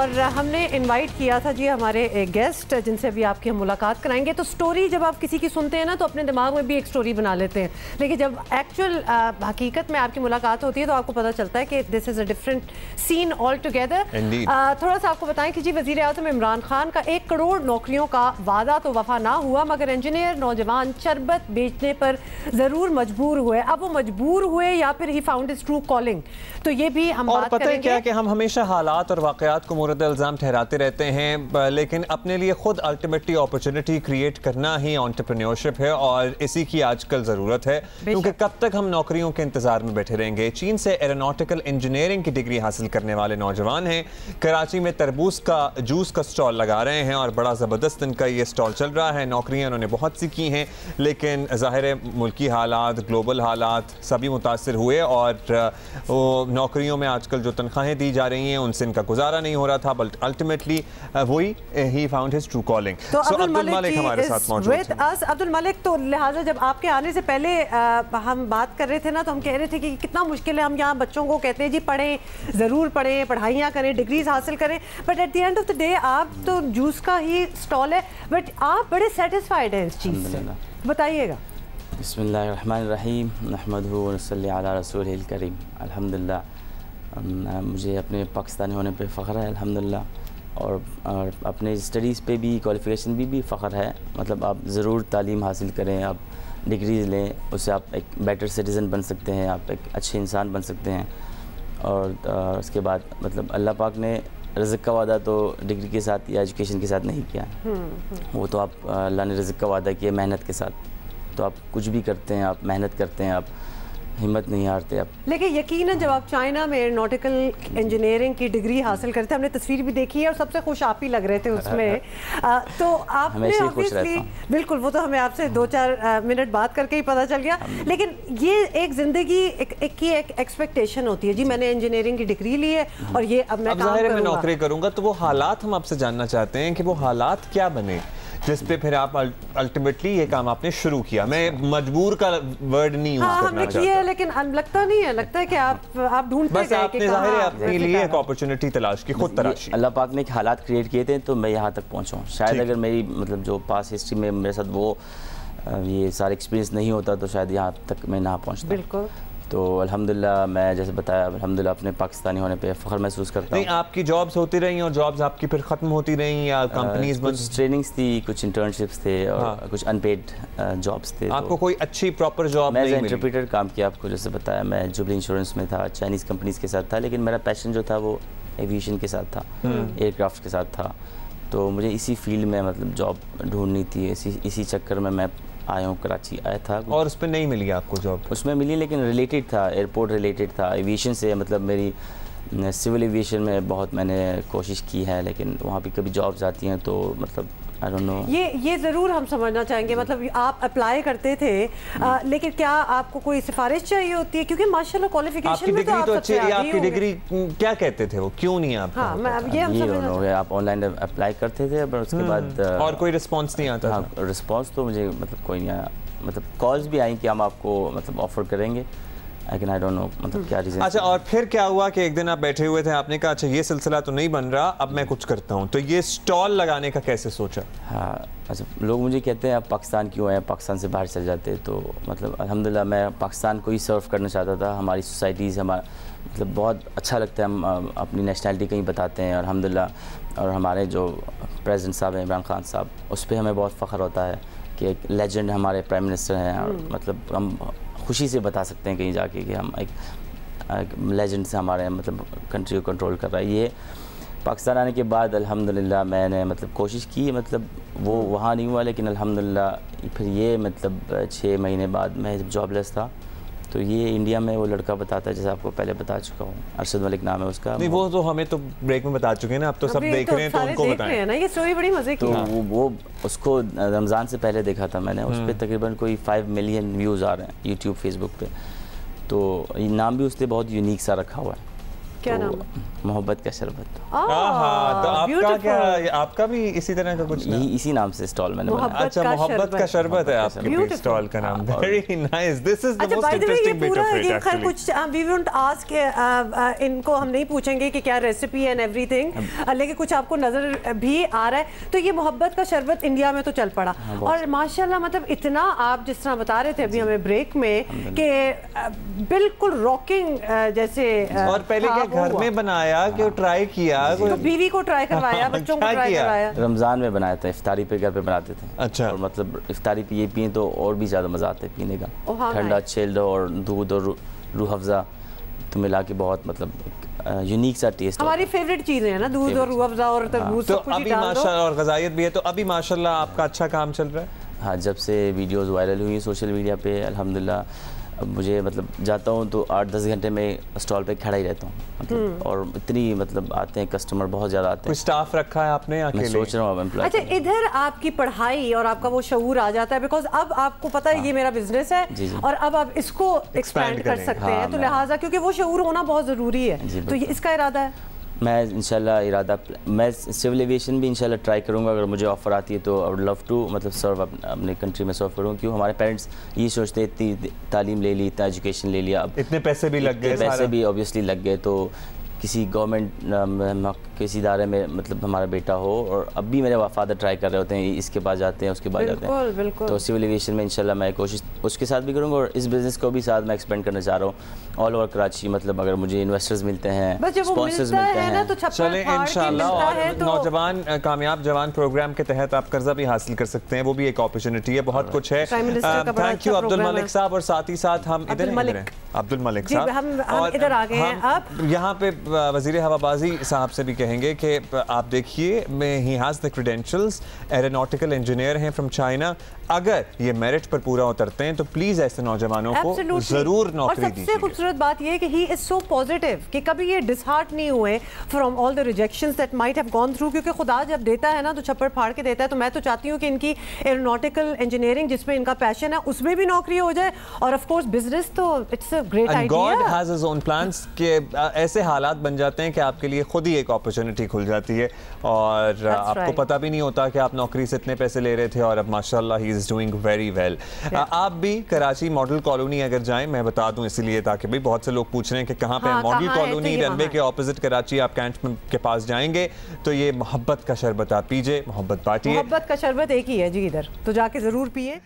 और हमने इनवाइट किया था जी हमारे गेस्ट जिनसे अभी आपकी हम मुलाकात कराएंगे। तो स्टोरी जब आप किसी की सुनते हैं ना तो अपने दिमाग में भी एक स्टोरी बना लेते हैं, लेकिन जब एक्चुअल हकीकत में आपकी मुलाकात होती है तो आपको पता चलता है कि this is a different seen all together. थोड़ा सा आपको बताएं कि जी वज़ीर आज़म इमरान खान का 1 करोड़ नौकरियों का वादा तो वफा ना हुआ, मगर इंजीनियर नौजवान शरबत बेचने पर ज़रूर मजबूर हुए। अब वो मजबूर हुए या फिर he found his true calling, तो ये भी हम बात पता है क्या कि हम हमेशा हालात और वाक़यात को मोरद इल्ज़ाम ठहराते रहते हैं, लेकिन अपने लिए खुद अल्टीमेटली अपॉर्चुनिटी क्रिएट करना ही एंटरप्रेन्योरशिप है और इसी की आजकल ज़रूरत है, क्योंकि कब तक हम नौकरियों के इंतज़ार में बैठे रहेंगे। चीन से एरोनॉटिकल इंजीनियरिंग की डिग्री हासिल करने वाले नौजवान हैं, कराची में तरबूज का जूस का स्टॉल लगा रहे हैं और बड़ा ज़बरदस्त इनका ये स्टॉल चल रहा है। नौकरियाँ उन्होंने बहुत सी की हैं, लेकिन ज़ाहिर है मुल्की हालात, ग्लोबल हालात सभी मुतासर हुए और नौकरियों में आजकल जो तनख्वाहें दी जा रही हैं उनसे इनका गुजारा नहीं हो रहा था, बट अल्टीमेटली वही he found his true calling. तो अब्दुल मलिक हमारे साथ मौजूद हैं। अब्दुल मलिक, तो लिहाजा जब आपके आने से पहले हम बात कर रहे थे ना तो हम कह रहे थे कि कितना मुश्किल है, हम यहाँ बच्चों को कहते हैं जी पढ़ें, ज़रूर पढ़ें, पढ़ाइयाँ करें, डिग्रीज हासिल करें, but at the end of the day आप तो जूस का ही स्टॉल है, बट आप बड़े सेटिस्फाइड हैं इस चीज़ से, बताइएगा। बिस्मिल्लाहिर्रहमानिर्रहीम नहमदुहु व नसल्ली अला रसूलिल करीम। अल्हम्दुलिल्लाह, मुझे अपने पाकिस्तानी होने पे फ़ख्र है अल्हम्दुलिल्लाह, और अपने स्टडीज़ पे भी, क्वालिफ़िकेशन भी फ़ख्र है। मतलब आप ज़रूर तालीम हासिल करें, आप डिग्रीज़ लें, उससे आप एक बेटर सिटीज़न बन सकते हैं, आप एक अच्छे इंसान बन सकते हैं। और उसके बाद मतलब अल्लाह पाक ने रिज़्क़ का वादा तो डिग्री के साथ या एजुकेशन के साथ नहीं किया, वो तो आप अल्लाह ने रिज़्क़ का वादा किया मेहनत के साथ। तो आप कुछ भी करते हैं, आप मेहनत करते हैं, आप हिम्मत नहीं हारते आप। लेकिन यकीनन जब आप चाइना में एरोनॉटिकल इंजीनियरिंग की डिग्री हासिल करते, हमने तस्वीर भी देखी है और सबसे खुश आप ही लग रहे थे उसमें, तो आपने ऑब्वियसली बिल्कुल, वो तो हमें आपसे 2-4 मिनट बात करके ही पता चल गया। लेकिन ये एक ज़िंदगी की एक एक्सपेक्टेशन होती है जी, मैंने इंजीनियरिंग की डिग्री ली है और ये अब मैं नौकरी करूँगा, तो वो हालात हम आपसे जानना चाहते हैं कि वो हालात क्या बने जिस पे फिर आप अल्टीमेटली ये काम आपने शुरू किया। मैं मजबूर का वर्ड नहीं यूज करना चाहता, लेकिन लगता नहीं है, लगता है कि आप ढूंढते बस आपने ज़ाहिर है अपने लिए एक अपॉर्चुनिटी तलाश की, खुद तलाशी। अल्लाह पाक ने एक हालात क्रिएट किए थे तो मैं यहाँ तक पहुँचा हूँ। शायद अगर मेरी मतलब जो पास हिस्ट्री में मेरे साथ वो ये सारा एक्सपीरियंस नहीं होता तो शायद यहाँ तक मैं ना पहुँचता। बिल्कुल। तो अल्हम्दुलिल्लाह, मैं जैसे बताया अल्हम्दुलिल्लाह अपने पाकिस्तानी होने पे फ़ख्र महसूस करता हूँ। आपकी जॉब्स होती रही और जॉब्स आपकी फिर ख़त्म होती रही या कंपनीज कुछ ट्रेनिंग्स थी, कुछ इंटर्नशिप्स थे और कुछ अनपेड जॉब्स थे। आपको कोई अच्छी प्रॉपर जॉब नहीं मिली? मैं इंटरप्रेटर काम किया, आपको जैसे बताया मैं जुबली इंश्योरेंस में था, चाइनीज़ कंपनीज़ के साथ था, लेकिन मेरा पैशन जो था वो एविएशन के साथ था, एयरक्राफ्ट के साथ था। तो मुझे इसी फील्ड में मतलब जॉब ढूंढनी थी, इसी चक्कर में मैं आया हूँ, कराची आया था। और उस पर नहीं मिली आपको जॉब? उसमें मिली, लेकिन रिलेटेड था, एयरपोर्ट रिलेटेड था, एविएशन से। मतलब मेरी सिविल एविएशन में बहुत मैंने कोशिश की है, लेकिन वहाँ पे कभी जॉब्स आती हैं तो मतलब आई डोंट नो। ये ज़रूर हम समझना चाहेंगे, मतलब आप अप्लाई करते थे, लेकिन क्या आपको कोई सिफारिश चाहिए होती है? क्योंकि माशाल्लाह क्वालिफिकेशन में तो आप अच्छी है, आपकी डिग्री क्या कहते थे वो, क्यों नहीं आप? हाँ, आप ऑनलाइन अप्लाई करते थे पर उसके बाद और कोई रिस्पॉन्स नहीं आता? हाँ, रिस्पॉन्स तो मुझे मतलब कोई नहीं आया। मतलब कॉल्स भी आई कि हम आपको मतलब ऑफर करेंगे, लेकिन आई डोंट नो मतलब क्या रीज़न। अच्छा, और फिर क्या हुआ कि एक दिन आप बैठे हुए थे, आपने कहा अच्छा ये सिलसिला तो नहीं बन रहा, अब मैं कुछ करता हूँ, तो ये स्टॉल लगाने का कैसे सोचा? हाँ, अच्छा, लोग मुझे कहते हैं आप पाकिस्तान क्यों हैं, पाकिस्तान से बाहर चल जाते। तो मतलब अल्हम्दुलिल्लाह मैं पाकिस्तान को ही सर्व करना चाहता था। हमारी सोसाइटीज़ हमारा मतलब बहुत अच्छा लगता है, हम अपनी नेशनैलिटी कहीं बताते हैं, और अल्हम्दुलिल्लाह और हमारे जो प्रेसिडेंट साहब हैं इमरान खान साहब, उस पर हमें बहुत फ़ख्र होता है कि एक लेजेंड हमारे प्राइम मिनिस्टर हैं, और मतलब हम खुशी से बता सकते हैं कहीं जाके कि हम एक लेजेंड से हमारे मतलब कंट्री को कंट्रोल कर रहा है। ये पाकिस्तान आने के बाद अल्हम्दुलिल्लाह मैंने मतलब कोशिश की, मतलब वो वहाँ नहीं हुआ, लेकिन अल्हम्दुलिल्लाह फिर ये मतलब 6 महीने बाद मैं जब जॉबलेस था तो ये इंडिया में वो लड़का बताता है, जैसे आपको पहले बता चुका हूँ, अरशद मलिक नाम है उसका। नहीं, वो तो हमें तो ब्रेक में बता चुके हैं ना, अब तो सब देख रहे हैं तो उनको बताएं ना, ये स्टोरी बड़ी मजे की। तो वो उसको रमज़ान से पहले देखा था मैंने, उस पर तकरीबन कोई 5 मिलियन व्यूज़ आ रहे हैं यूट्यूब फेसबुक पे। तो ये नाम भी उसने बहुत यूनिक सा रखा हुआ है, क्या नाम? मोहब्बत का शरबत। तो आपका क्या, आपका भी इसी तरह का कुछ यही इसी नाम से स्टॉल मैंने बनाया। अच्छा, मोहब्बत का शरबत है आपके स्टॉल का नाम। Very nice, this is the most interesting bit of it actually. कुछ वी वोंट आस्क, इनको हम नहीं पूछेंगे कि क्या रेसिपी एंड एवरीथिंग, लेकिन कुछ आपको नजर भी आ रहा है। तो ये मोहब्बत का शरबत इंडिया में तो चल पड़ा, और माशाल्लाह मतलब इतना, आप जिस तरह बता रहे थे अभी हमें ब्रेक में कि बिल्कुल रॉकिंग जैसे। और पहले क्या घर में बनाया कि ट्राई किया, तो बीवी को ट्राई करवाया, बच्चों को ट्राई करवाया? रमजान में बनाया था, इफ्तारी पे घर पे बनाते थे। अच्छा। और मतलब इफ्तारी पे ये पिए तो और भी ज़्यादा मज़ा आता है पीने का। ठंडा चिल्ड और दूध और रूह अफ़ज़ा तो मिला के बहुत मतलब यूनिक सा टेस्ट। हमारी फेवरेट चीज़ें हैं ना, दूध और रूह अफ़ज़ा और तरबूज। तो अभी माशाल्लाह और ग़ज़ाइयत भी है, तो अभी माशाल्लाह आपका अच्छा काम चल रहा है। हाँ, जब से वीडियोस वायरल हुई सोशल मीडिया पे अल्हम्दुलिल्लाह, अब मुझे मतलब जाता हूँ तो 8-10 घंटे में स्टॉल पे खड़ा ही रहता हूँ मतलब, और इतनी मतलब आते हैं कस्टमर, बहुत ज़्यादा आते हैं। कोई स्टाफ रखा है आपने या मैं सोच रहा हूँ अब एम्प्लॉय। अच्छा, इधर आपकी पढ़ाई और आपका वो शऊर आ जाता है, बिकॉज अब आपको पता है ये मेरा बिजनेस है। जी। और अब आप इसको एक्सपैंड कर सकते हैं, तो लिहाजा क्योंकि वो शऊर होना बहुत ज़रूरी है, तो ये इसका इरादा है। मैं इंशाल्लाह मैं सिविल एविएशन भी इंशाल्लाह ट्राई करूँगा, अगर मुझे ऑफ़र आती है तो आई वुड लव टू मतलब सर्व अपने कंट्री में सर्व करूँ। क्यों हमारे पेरेंट्स ये सोचते हैं इतनी तालीम ले ली, इतना एजुकेशन ले लिया, अब इतने पैसे भी लग गए, पैसे भी ऑब्वियसली लग गए, तो किसी गवर्नमेंट किसी इदारे में मतलब हमारा बेटा हो। और अब भी मेरे फादर ट्राई कर रहे होते हैं, इसके पास जाते हैं उसके पास जाते हैं। बिल्कुल। तो सिविल एविएशन में इंशाल्लाह मैं कोशिश उसके साथ भी करूँगा, और इस बिज़नेस को भी साथ मैं एक्सपेंड करना चाह रहा हूँ ऑल ओवर कराची। मतलब अगर मुझे इन्वेस्टर्स मिलते हैं, स्पॉन्सर्स मिलते हैं, तो चले इंशाल्लाह। और नौजवान कामयाब जवान प्रोग्राम के तहत आप कर्जा भी हासिल कर सकते हैं, वो भी एक अपॉर्चुनिटी है, बहुत कुछ है। थैंक यू अब्दुल मलिक साहब। और साथ ही साथ हम इधर हैं, अब्दुल मलिक साहब, हम इधर आ गए हैं। अब यहाँ पे वज़ीर हवाबाजी साहब से भी कहेंगे कि आप देखिए, he has the credentials, aeronautical engineer हैं फ्रॉम चाइना। अगर ये मेरिट पर पूरा उतरते हैं तो प्लीज ऐसे नौजवानों को जरूर नौकरी दीजिए। सबसे खूबसूरत बात ये है कि ही इज सो पॉजिटिव कि कभी ये डिसहार्ट नहीं हुए from all the rejections that might have gone through, क्योंकि खुदा जब देता है ना तो छप्पड़ फाड़ के देता है। तो मैं तो चाहती हूँ कि इनकी एरोनॉटिकल इंजीनियरिंग जिसमें इनका पैशन है उसमें भी नौकरी हो जाए, और ऑफ कोर्स बिजनेस तो it's a great idea. God has his own plans के ऐसे हालात बन जाते हैं कि आपके लिए खुद ही एक अपॉर्चुनिटी खुल जाती है, और आपको पता भी नहीं होता कि आप नौकरी से इतने पैसे ले रहे थे, और अब माशाल्लाह he is doing very well. आप भी कराची मॉडल कॉलोनी अगर जाएं, मैं बता दूं इसलिए ताकि भाई बहुत से लोग पूछ रहे हैं कि कहाँ पे है मॉडल कॉलोनी, रनवे के ऑपोजिट कराची, आप कैंट के पास जाएंगे तो ये मोहब्बत का शरबत आप पीजिए, मोहब्बत बांटिए। मोहब्बत का शरबत एक ही है जी इधर, तो जाके जरूर पिए।